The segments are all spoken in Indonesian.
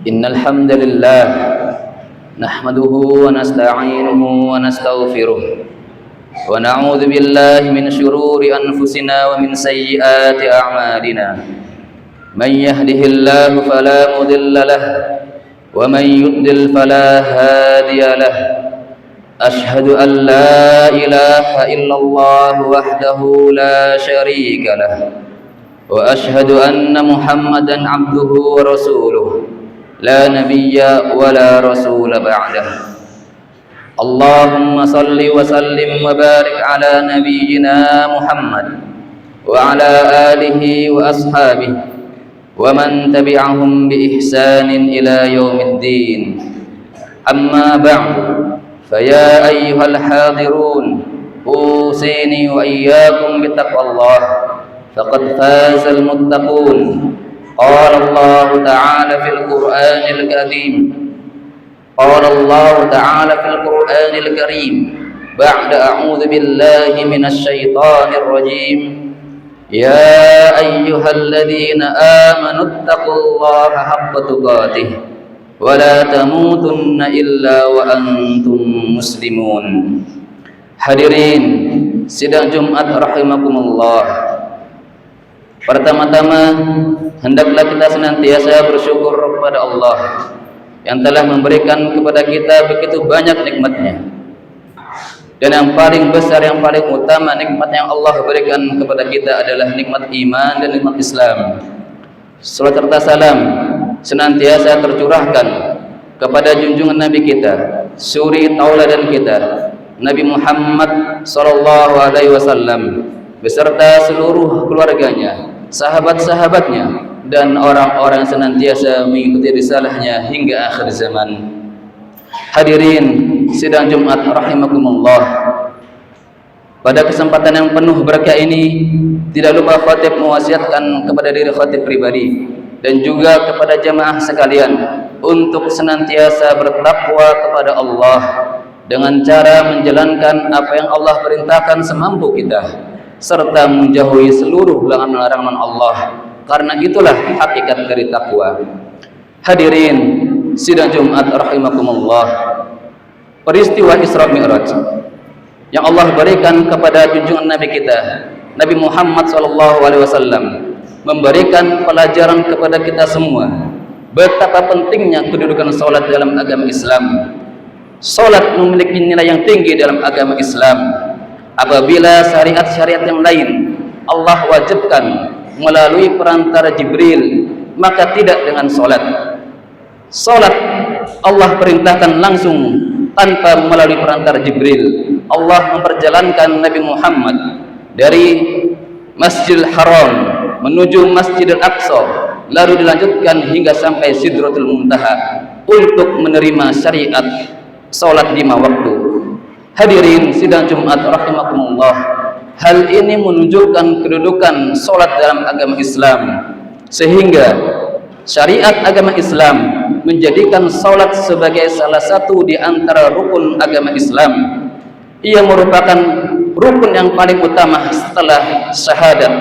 Innal hamdalillah nahmaduhu wa nasta'inuhu wa nastaghfiruh wa na'udzu billahi min shururi anfusina wa min sayyiati a'malina. Man yahdihillahu fala mudilla lahu wa man yudlil fala hadiya lahu. Ashhadu an la ilaha illallah wahdahu la syarika lahu wa ashhadu anna Muhammadan 'abduhu wa rasuluh. La nabiyya wa la rasula ba'dah. Allahumma salli wa sallim wa barik ala nabiyyina Muhammad wa ala alihi wa ashabihi wa man tabi'ahum bi ihsanin ila yaumiddin. Amma ba'du, faya ayyuhal hadirun, usini wa iyyakum bittaqwallah, faqad fazal muttaqun. قال الله تعالى في القرآن الكريم بعد أعوذ بالله من الشيطان الرجيم يا أيها الذين آمنوا اتقوا الله حق تقاته ولا تموتن إلا وأنتم مسلمون. Hadirin sidang Jumat rahimakumullah. Pertama-tama, hendaklah kita senantiasa bersyukur kepada Allah yang telah memberikan kepada kita begitu banyak nikmatnya. Dan yang paling besar, yang paling utama nikmat yang Allah berikan kepada kita adalah nikmat iman dan nikmat Islam. Salat serta salam senantiasa tercurahkan kepada junjungan Nabi kita, suri tauladan kita, Nabi Muhammad SAW, beserta seluruh keluarganya, sahabat-sahabatnya, dan orang-orang senantiasa mengikuti risalahnya hingga akhir zaman. Hadirin sidang Jumat rahimakumullah. Pada kesempatan yang penuh berkah ini, tidak lupa khatib mewasiatkan kepada diri khatib pribadi dan juga kepada jamaah sekalian untuk senantiasa bertakwa kepada Allah dengan cara menjalankan apa yang Allah perintahkan semampu kita, serta menjauhi seluruh larangan-larangan Allah, karena itulah hakikat dari takwa. Hadirin sidang Jumat rahimakumullah, peristiwa Isra Mi'raj yang Allah berikan kepada junjungan Nabi kita, Nabi Muhammad SAW, memberikan pelajaran kepada kita semua betapa pentingnya kedudukan salat dalam agama Islam. Salat memiliki nilai yang tinggi dalam agama Islam. Apabila syariat-syariat yang lain Allah wajibkan melalui perantara Jibril, maka tidak dengan solat. Solat Allah perintahkan langsung tanpa melalui perantara Jibril. Allah memperjalankan Nabi Muhammad dari Masjidil Haram menuju Masjidil Aqsa, lalu dilanjutkan hingga sampai Sidratul Muntaha untuk menerima syariat solat 5 waktu. Hadirin sidang Jumat rahimakumullah, hal ini menunjukkan kedudukan solat dalam agama Islam, sehingga syariat agama Islam menjadikan solat sebagai salah satu di antara rukun agama Islam. Ia merupakan rukun yang paling utama setelah syahadat.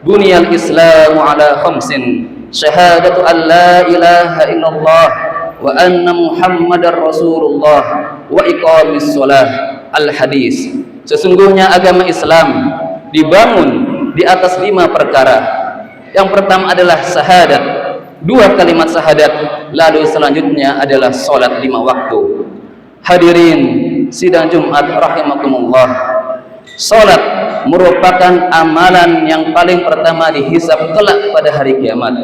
Bunyal Islamu ala khamsin, syahadatu an la ilaha illallah wa anna Muhammadar Rasulullah wa iqamis shalah. Al-hadis. Sesungguhnya agama Islam dibangun di atas 5 perkara. Yang pertama adalah syahadat, 2 kalimat syahadat, lalu selanjutnya adalah salat 5 waktu. Hadirin sidang Jumat rahimakumullah, salat merupakan amalan yang paling pertama dihisab kelak pada hari kiamat.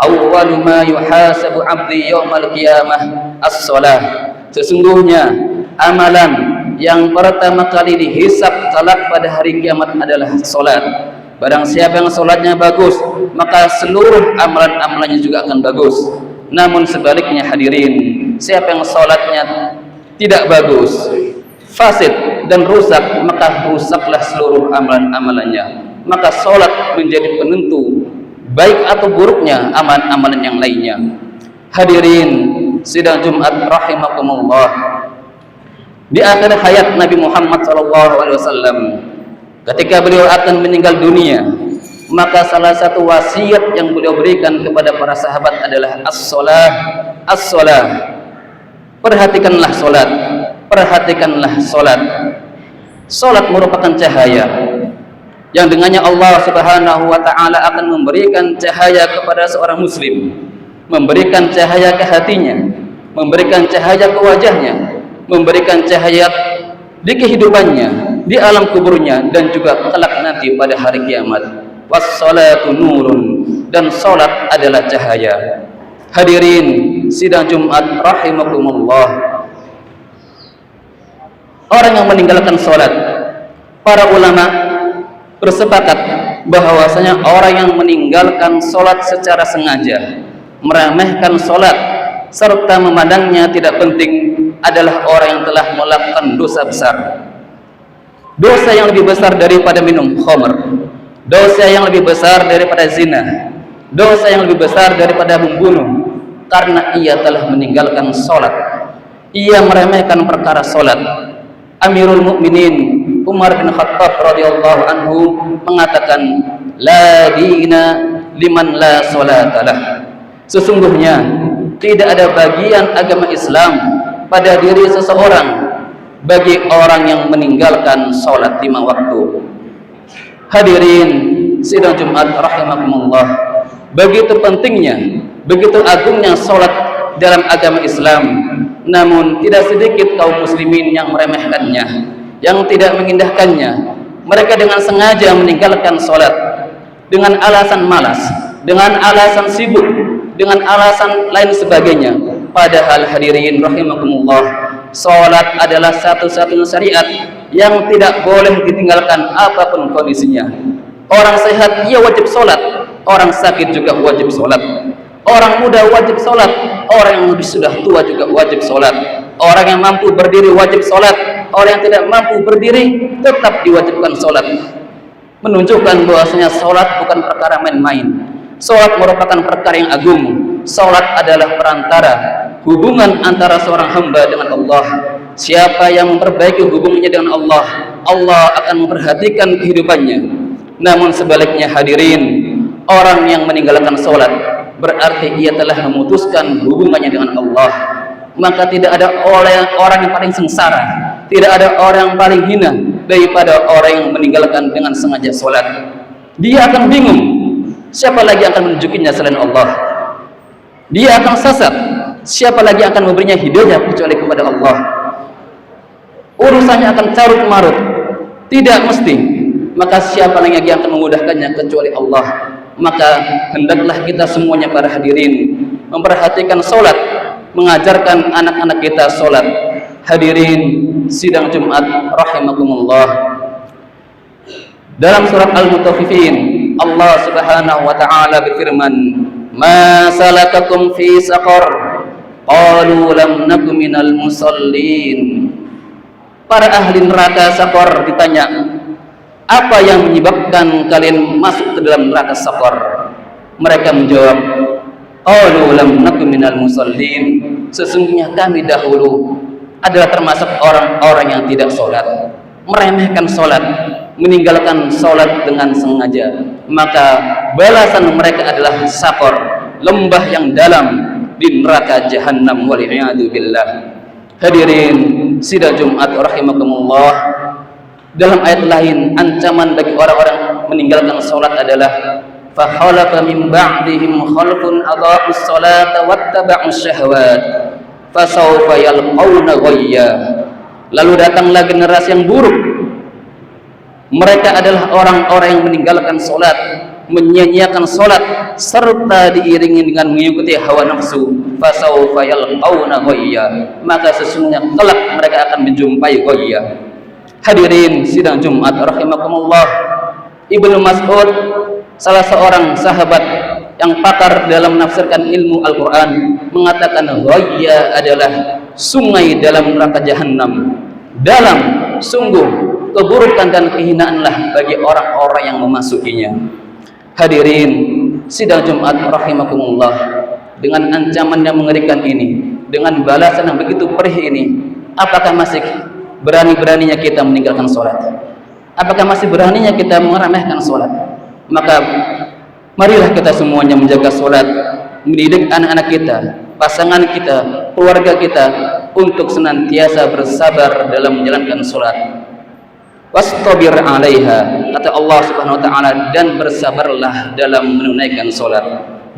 Awwalu ma yuhasabu 'abdi yaumal qiyamah as-shalah. Sesungguhnya amalan yang pertama kali dihisab kelak pada hari kiamat adalah salat. Barang siapa yang salatnya bagus, maka seluruh amalan-amalannya juga akan bagus. Namun sebaliknya hadirin, siapa yang salatnya tidak bagus, fasid dan rusak, maka rusaklah seluruh amalan-amalannya. Maka sholat menjadi penentu baik atau buruknya amalan-amalan yang lainnya. Hadirin sidang Jumat rahimakumullah, di akhir hayat Nabi Muhammad SAW, ketika beliau akan meninggal dunia, maka salah satu wasiat yang beliau berikan kepada para sahabat adalah as-shalah, as-shalah. Perhatikanlah salat, perhatikanlah salat. Salat merupakan cahaya yang dengannya Allah Subhanahu wa taala akan memberikan cahaya kepada seorang muslim, memberikan cahaya ke hatinya, memberikan cahaya ke wajahnya, memberikan cahaya di kehidupannya, di alam kuburnya, dan juga kelak nanti pada hari kiamat. Was-salatu nurun, dan salat adalah cahaya. Hadirin sidang Jumat rahimakumullah, orang yang meninggalkan salat, para ulama bersepakat bahwasanya orang yang meninggalkan salat secara sengaja, meremehkan salat serta memandangnya tidak penting, adalah orang yang telah melakukan dosa besar. Dosa yang lebih besar daripada minum khamr, dosa yang lebih besar daripada zina, dosa yang lebih besar daripada membunuh, karena ia telah meninggalkan salat. Ia meremehkan perkara salat. Amirul Mukminin Umar bin Khattab radhiyallahu anhu mengatakan, la dina liman la salatalah. Sesungguhnya tidak ada bagian agama Islam pada diri seseorang bagi orang yang meninggalkan salat 5 waktu. Hadirin sidang Jumat rahimakumullah, begitu pentingnya, begitu agungnya salat dalam agama Islam, namun tidak sedikit kaum muslimin yang meremehkannya, yang tidak mengindahkannya. Mereka dengan sengaja meninggalkan salat dengan alasan malas, dengan alasan sibuk, dengan alasan lain sebagainya. Padahal hadirin rahimakumullah, salat adalah satu-satunya syariat yang tidak boleh ditinggalkan apapun kondisinya. Orang sehat ia wajib salat, orang sakit juga wajib salat. Orang muda wajib salat, orang yang sudah tua juga wajib salat. Orang yang mampu berdiri wajib salat, orang yang tidak mampu berdiri tetap diwajibkan salat. Menunjukkan bahwasanya salat bukan perkara main-main. Salat merupakan perkara yang agung. Salat adalah perantara hubungan antara seorang hamba dengan Allah. Siapa yang memperbaiki hubungannya dengan Allah, Allah akan memperhatikan kehidupannya. Namun sebaliknya hadirin, orang yang meninggalkan salat berarti ia telah memutuskan hubungannya dengan Allah. Maka tidak ada orang yang paling sengsara, tidak ada orang yang paling hina daripada orang yang meninggalkan dengan sengaja salat. Dia akan bingung, siapa lagi akan menunjukinya selain Allah? Dia akan sesat, siapa lagi akan memberinya hidayah kecuali kepada Allah? Urusannya akan carut marut, tidak mesti. Maka siapa lagi yang akan memudahkannya kecuali Allah? Maka hendaklah kita semuanya para hadirin memperhatikan salat, mengajarkan anak-anak kita salat. Hadirin sidang Jumat rahimakumullah, dalam surat Al-Mutaffifin Allah Subhanahu wa taala berfirman, ma salakakum fi saqar qalu lam nakum minal musallin. Para ahli neraka saqar ditanya, apa yang menyebabkan kalian masuk ke dalam neraka saqar? Mereka menjawab, qalu lam nakum minal musallin, sesungguhnya kami dahulu adalah termasuk orang-orang yang tidak salat, meremehkan salat, meninggalkan salat dengan sengaja. Maka balasan mereka adalah saqar, lembah yang dalam di neraka jahanam, wal'iyadu billah. Hadirin sidang Jumat rahimakumullah, dalam ayat lain ancaman bagi orang-orang meninggalkan salat adalah fa khalaqa min ba'dihim khalqun adha'us salata wattaba'us syahawat fasawfa yalqawna ghayya. Lalu datanglah generasi yang buruk. Mereka adalah orang-orang yang meninggalkan salat, menyia-nyiakan salat serta diiringi dengan mengikuti hawa nafsu. Fasawfa yalqawna ghayya, maka sesungguhnya kelak mereka akan menjumpai ghayya. Hadirin sidang Jumat rahimakumullah, Ibnu Mas'ud, salah seorang sahabat yang pakar dalam menafsirkan ilmu Al-Quran, mengatakan ghayya adalah sungai dalam neraka jahanam. dalam sungguh keburukan dan kehinaanlah bagi orang-orang yang memasukinya. Hadirin sidang Jumat rahimakumullah, dengan ancaman yang mengerikan ini, dengan balasan yang begitu perih ini, apakah masih berani-beraninya kita meninggalkan sholat? Apakah masih beraninya kita meremehkan sholat? Maka marilah kita semuanya menjaga sholat, mendidik anak-anak kita, pasangan kita, keluarga kita untuk senantiasa bersabar dalam menjalankan sholat. Wastabir 'alaiha, kata Allah Subhanahu wa taala, dan bersabarlah dalam menunaikan salat.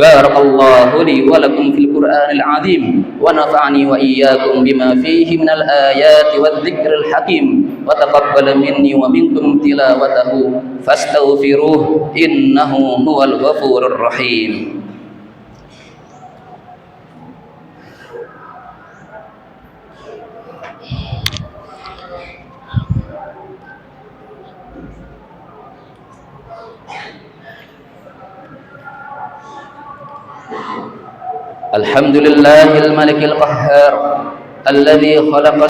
Barakallahu li wa lakum fil Qur'anil 'azim wa nafa'ani wa iyyakum bima fihi minal ayati wadh-dhikril hakim wa taqabbal minni wa minkum tilawatahu fastaghfiruh innahu huwal ghafurur rahim. Alhamdulillahil malikil qahhar alladzi khalaqa